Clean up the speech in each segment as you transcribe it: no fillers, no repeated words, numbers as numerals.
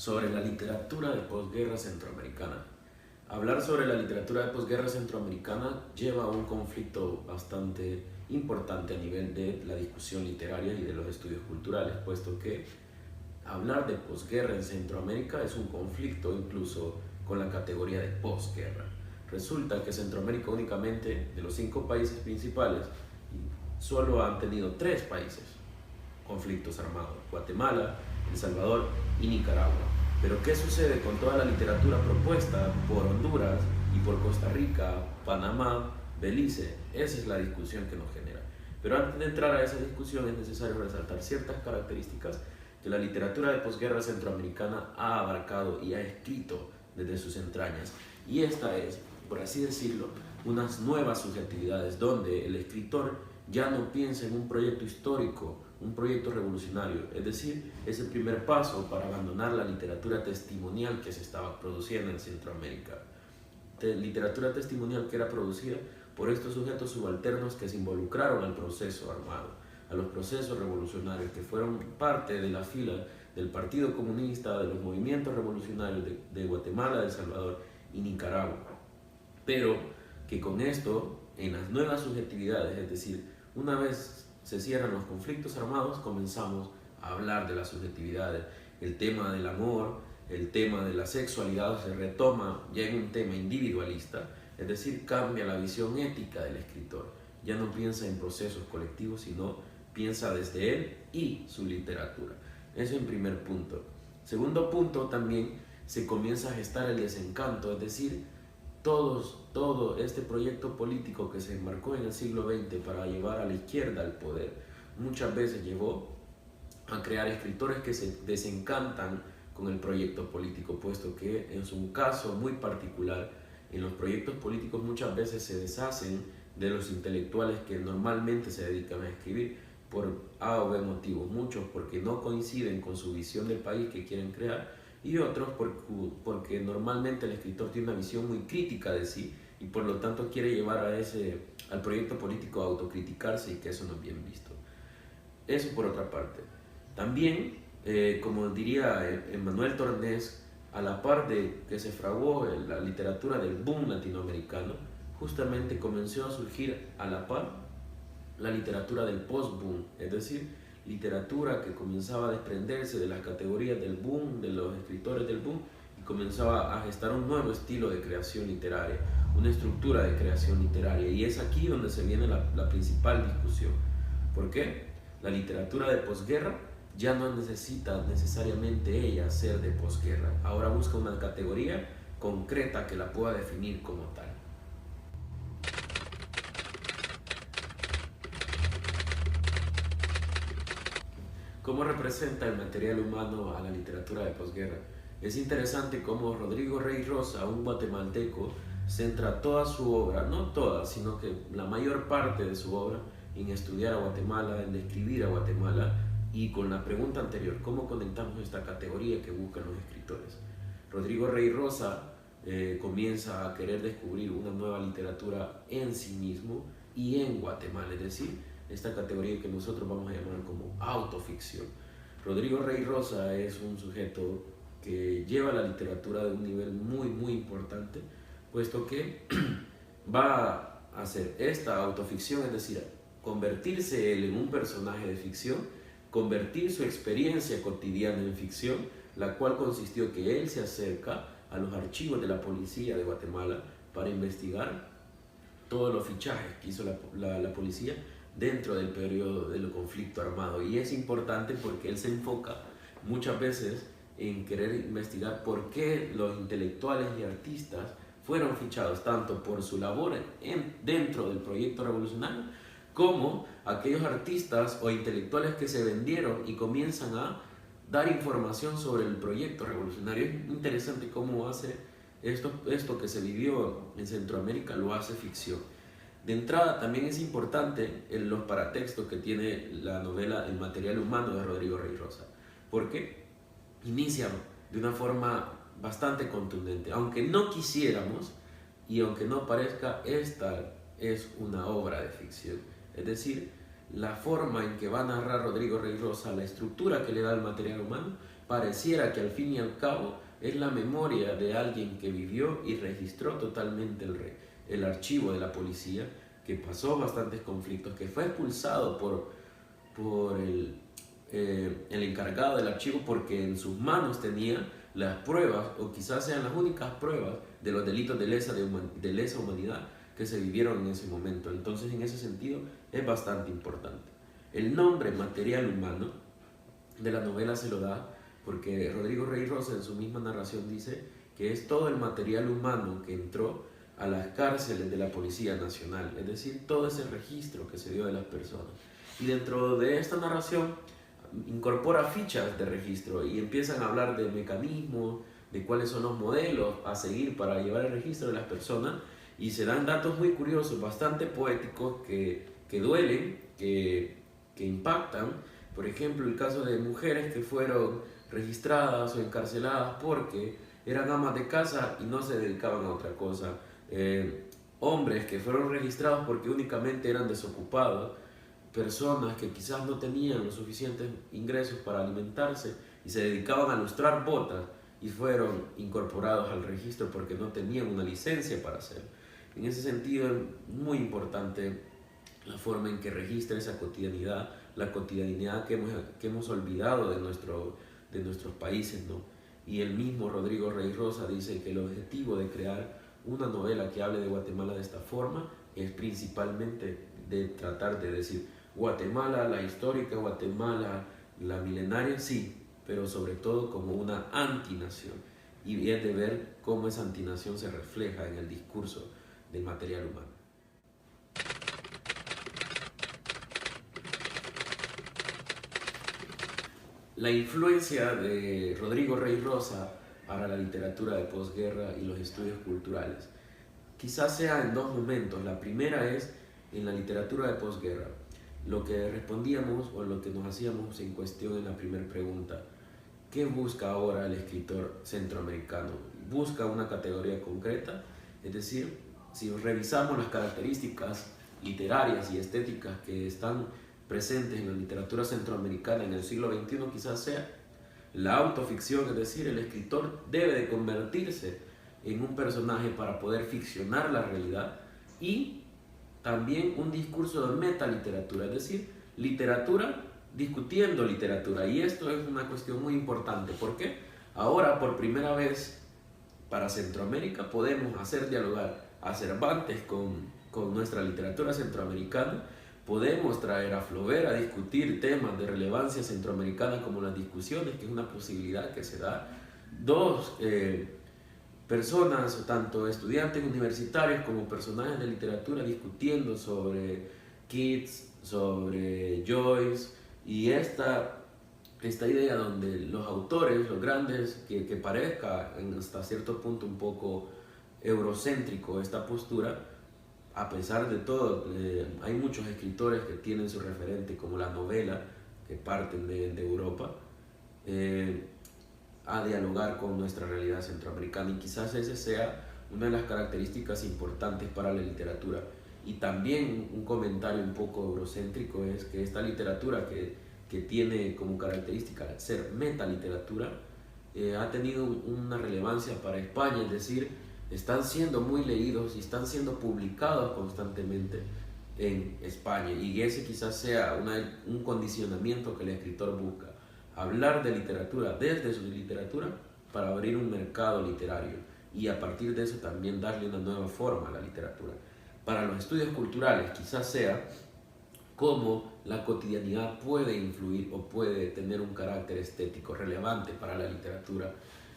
sobre la literatura de posguerra centroamericana. Hablar sobre la literatura de posguerra centroamericana lleva a un conflicto bastante importante a nivel de la discusión literaria y de los estudios culturales, puesto que hablar de posguerra en Centroamérica es un conflicto incluso con la categoría de posguerra. Resulta que Centroamérica únicamente, de los 5 países principales, solo han tenido 3 países conflictos armados: Guatemala, El Salvador y Nicaragua. Pero ¿qué sucede con toda la literatura propuesta por Honduras y por Costa Rica, Panamá, Belice? Esa es la discusión que nos genera. Pero antes de entrar a esa discusión es necesario resaltar ciertas características que la literatura de posguerra centroamericana ha abarcado y ha escrito desde sus entrañas. Y esta es, por así decirlo, unas nuevas subjetividades donde el escritor ya no piensa en un proyecto histórico, un proyecto revolucionario, es decir, es el primer paso para abandonar la literatura testimonial que se estaba produciendo en Centroamérica. Literatura testimonial que era producida por estos sujetos subalternos que se involucraron al proceso armado, a los procesos revolucionarios, que fueron parte de la fila del Partido Comunista, de los movimientos revolucionarios de Guatemala, de El Salvador y Nicaragua. Pero que con esto, en las nuevas subjetividades, es decir, una vez se cierran los conflictos armados, comenzamos a hablar de las subjetividades. El tema del amor, el tema de la sexualidad se retoma ya en un tema individualista, es decir, cambia la visión ética del escritor. Ya no piensa en procesos colectivos, sino piensa desde él y su literatura. Eso en primer punto. Segundo punto, también se comienza a gestar el desencanto, es decir, todo este proyecto político que se enmarcó en el siglo XX para llevar a la izquierda al poder, muchas veces llevó a crear escritores que se desencantan con el proyecto político, puesto que es un caso muy particular. En los proyectos políticos muchas veces se deshacen de los intelectuales que normalmente se dedican a escribir por A o B motivos, muchos porque no coinciden con su visión del país que quieren crear, y otros porque normalmente el escritor tiene una visión muy crítica de sí y por lo tanto quiere llevar al proyecto político a autocriticarse, y que eso no es bien visto. Eso por otra parte. También, como diría Emmanuel Tornés, a la par de que se fraguó la literatura del boom latinoamericano, justamente comenzó a surgir a la par la literatura del post-boom, es decir, literatura que comenzaba a desprenderse de las categorías del boom, de los escritores del boom, y comenzaba a gestar un nuevo estilo de creación literaria, una estructura de creación literaria. Y es aquí donde se viene la principal discusión. ¿Por qué? La literatura de posguerra ya no necesita necesariamente ella ser de posguerra. Ahora busca una categoría concreta que la pueda definir como tal. ¿Cómo representa el material humano a la literatura de posguerra? Es interesante cómo Rodrigo Rey Rosa, un guatemalteco, centra toda su obra, no toda, sino que la mayor parte de su obra, en estudiar a Guatemala, en describir a Guatemala, y con la pregunta anterior, ¿cómo conectamos esta categoría que buscan los escritores? Rodrigo Rey Rosa comienza a querer descubrir una nueva literatura en sí mismo y en Guatemala, es decir, esta categoría que nosotros vamos a llamar como autoficción. Rodrigo Rey Rosa es un sujeto que lleva la literatura de un nivel muy importante, puesto que va a hacer esta autoficción, es decir, convertirse él en un personaje de ficción, convertir su experiencia cotidiana en ficción, la cual consistió que él se acerca a los archivos de la policía de Guatemala para investigar todos los fichajes que hizo la policía dentro del periodo del conflicto armado. Y es importante porque él se enfoca muchas veces en querer investigar por qué los intelectuales y artistas fueron fichados, tanto por su labor dentro del proyecto revolucionario, como aquellos artistas o intelectuales que se vendieron y comienzan a dar información sobre el proyecto revolucionario. Es interesante cómo hace esto que se vivió en Centroamérica, lo hace ficción. De entrada, también es importante los paratextos que tiene la novela El material humano de Rodrigo Rey Rosa, porque inicia de una forma bastante contundente. Aunque no quisiéramos y aunque no parezca, esta es una obra de ficción. Es decir, la forma en que va a narrar Rodrigo Rey Rosa, la estructura que le da el material humano, pareciera que al fin y al cabo es la memoria de alguien que vivió y registró totalmente el archivo de la policía, que pasó bastantes conflictos, que fue expulsado por el encargado del archivo porque en sus manos tenía las pruebas, o quizás sean las únicas pruebas de los delitos de lesa humanidad que se vivieron en ese momento. Entonces, en ese sentido, es bastante importante. El nombre material humano de la novela se lo da porque Rodrigo Rey Rosa en su misma narración dice que es todo el material humano que entró a las cárceles de la Policía Nacional, es decir, todo ese registro que se dio de las personas. Y dentro de esta narración incorpora fichas de registro y empiezan a hablar de mecanismos, de cuáles son los modelos a seguir para llevar el registro de las personas, y se dan datos muy curiosos, bastante poéticos, que duelen, que impactan. Por ejemplo, el caso de mujeres que fueron registradas o encarceladas porque eran amas de casa y no se dedicaban a otra cosa. Hombres que fueron registrados porque únicamente eran desocupados, personas que quizás no tenían los suficientes ingresos para alimentarse y se dedicaban a lustrar botas y fueron incorporados al registro porque no tenían una licencia para hacerlo. En ese sentido es muy importante la forma en que registra esa cotidianidad, la cotidianidad que hemos olvidado de nuestros países, ¿no? Y el mismo Rodrigo Rey Rosa dice que el objetivo de crear una novela que hable de Guatemala de esta forma es principalmente de tratar de decir Guatemala, la histórica Guatemala, la milenaria, sí, pero sobre todo como una antinación. Y es de ver cómo esa antinación se refleja en el discurso del material humano. La influencia de Rodrigo Rey Rosa para la literatura de posguerra y los estudios culturales quizás sea en dos momentos. La primera es en la literatura de posguerra, lo que respondíamos o lo que nos hacíamos en cuestión en la primera pregunta: ¿qué busca ahora el escritor centroamericano? ¿Busca una categoría concreta? Es decir, si revisamos las características literarias y estéticas que están presentes en la literatura centroamericana en el siglo XXI, quizás sea la autoficción, es decir, el escritor debe de convertirse en un personaje para poder ficcionar la realidad, y también un discurso de metaliteratura, es decir, literatura discutiendo literatura. Y esto es una cuestión muy importante porque ahora por primera vez para Centroamérica podemos hacer dialogar a Cervantes con nuestra literatura centroamericana. Podemos traer a Flaubert a discutir temas de relevancia centroamericana como las discusiones, que es una posibilidad que se da. Dos personas, tanto estudiantes universitarios como personajes de literatura, discutiendo sobre Keats, sobre Joyce, y esta idea donde los autores, los grandes, que parezca hasta cierto punto un poco eurocéntrico esta postura, a pesar de todo, hay muchos escritores que tienen su referente como la novela, que parten de Europa, a dialogar con nuestra realidad centroamericana, y quizás ese sea una de las características importantes para la literatura. Y también un comentario un poco eurocéntrico es que esta literatura que tiene como característica ser metaliteratura, ha tenido una relevancia para España, es decir, están siendo muy leídos y están siendo publicados constantemente en España, y ese quizás sea un condicionamiento que el escritor busca: hablar de literatura desde su literatura para abrir un mercado literario y a partir de eso también darle una nueva forma a la literatura. Para los estudios culturales quizás sea cómo la cotidianidad puede influir o puede tener un carácter estético relevante para la literatura.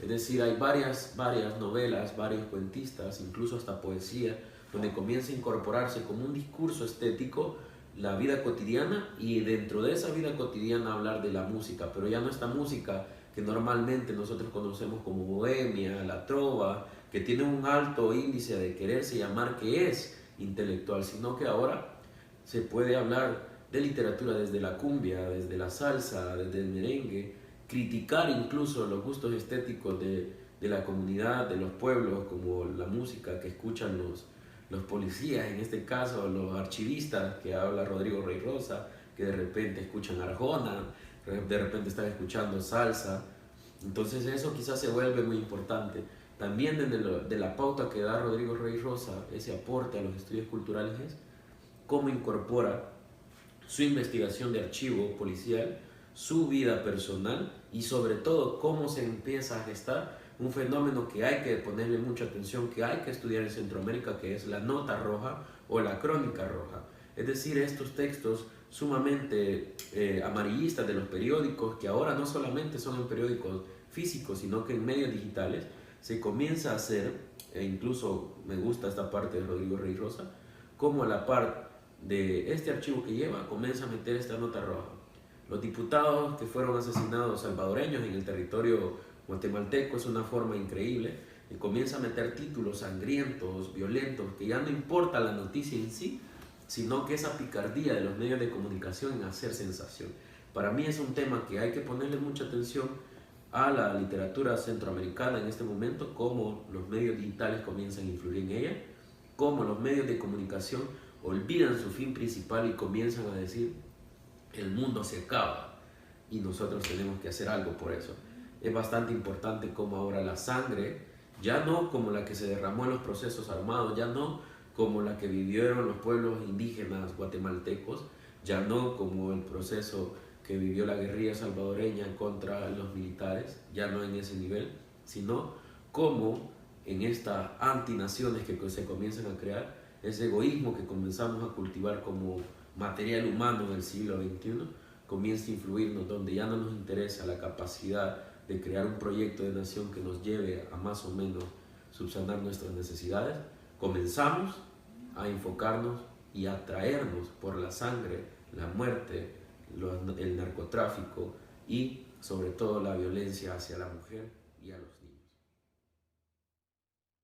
Es decir, hay varias novelas, varios cuentistas, incluso hasta poesía, donde comienza a incorporarse como un discurso estético la vida cotidiana, y dentro de esa vida cotidiana hablar de la música, pero ya no esta música que normalmente nosotros conocemos como bohemia, la trova, que tiene un alto índice de quererse llamar que es intelectual, sino que ahora se puede hablar de literatura desde la cumbia, desde la salsa, desde el merengue, criticar incluso los gustos estéticos de la comunidad, de los pueblos, como la música que escuchan los policías, en este caso los archivistas que habla Rodrigo Rey Rosa, que de repente escuchan Arjona, de repente están escuchando salsa. Entonces eso quizás se vuelve muy importante. También de la pauta que da Rodrigo Rey Rosa, ese aporte a los estudios culturales es cómo incorpora su investigación de archivo policial, su vida personal y sobre todo cómo se empieza a gestar un fenómeno que hay que ponerle mucha atención, que hay que estudiar en Centroamérica, que es la nota roja o la crónica roja. Es decir, estos textos sumamente amarillistas de los periódicos, que ahora no solamente son en periódicos físicos, sino que en medios digitales, se comienza a hacer, e incluso me gusta esta parte de Rodrigo Rey Rosa, como a la par de este archivo que lleva, comienza a meter esta nota roja. Los diputados que fueron asesinados salvadoreños en el territorio guatemalteco es una forma increíble, y comienza a meter títulos sangrientos, violentos, que ya no importa la noticia en sí, sino que esa picardía de los medios de comunicación en hacer sensación. Para mí es un tema que hay que ponerle mucha atención a la literatura centroamericana en este momento, cómo los medios digitales comienzan a influir en ella, cómo los medios de comunicación olvidan su fin principal y comienzan a decir el mundo se acaba y nosotros tenemos que hacer algo por eso. Es bastante importante cómo ahora la sangre, ya no como la que se derramó en los procesos armados, ya no como la que vivieron los pueblos indígenas guatemaltecos, ya no como el proceso que vivió la guerrilla salvadoreña contra los militares, ya no en ese nivel, sino como en estas antinaciones que se comienzan a crear, ese egoísmo que comenzamos a cultivar como material humano del siglo XXI, comienza a influirnos, donde ya no nos interesa la capacidad de crear un proyecto de nación que nos lleve a más o menos subsanar nuestras necesidades. Comenzamos a enfocarnos y a atraernos por la sangre, la muerte, el narcotráfico y sobre todo la violencia hacia la mujer y a los niños.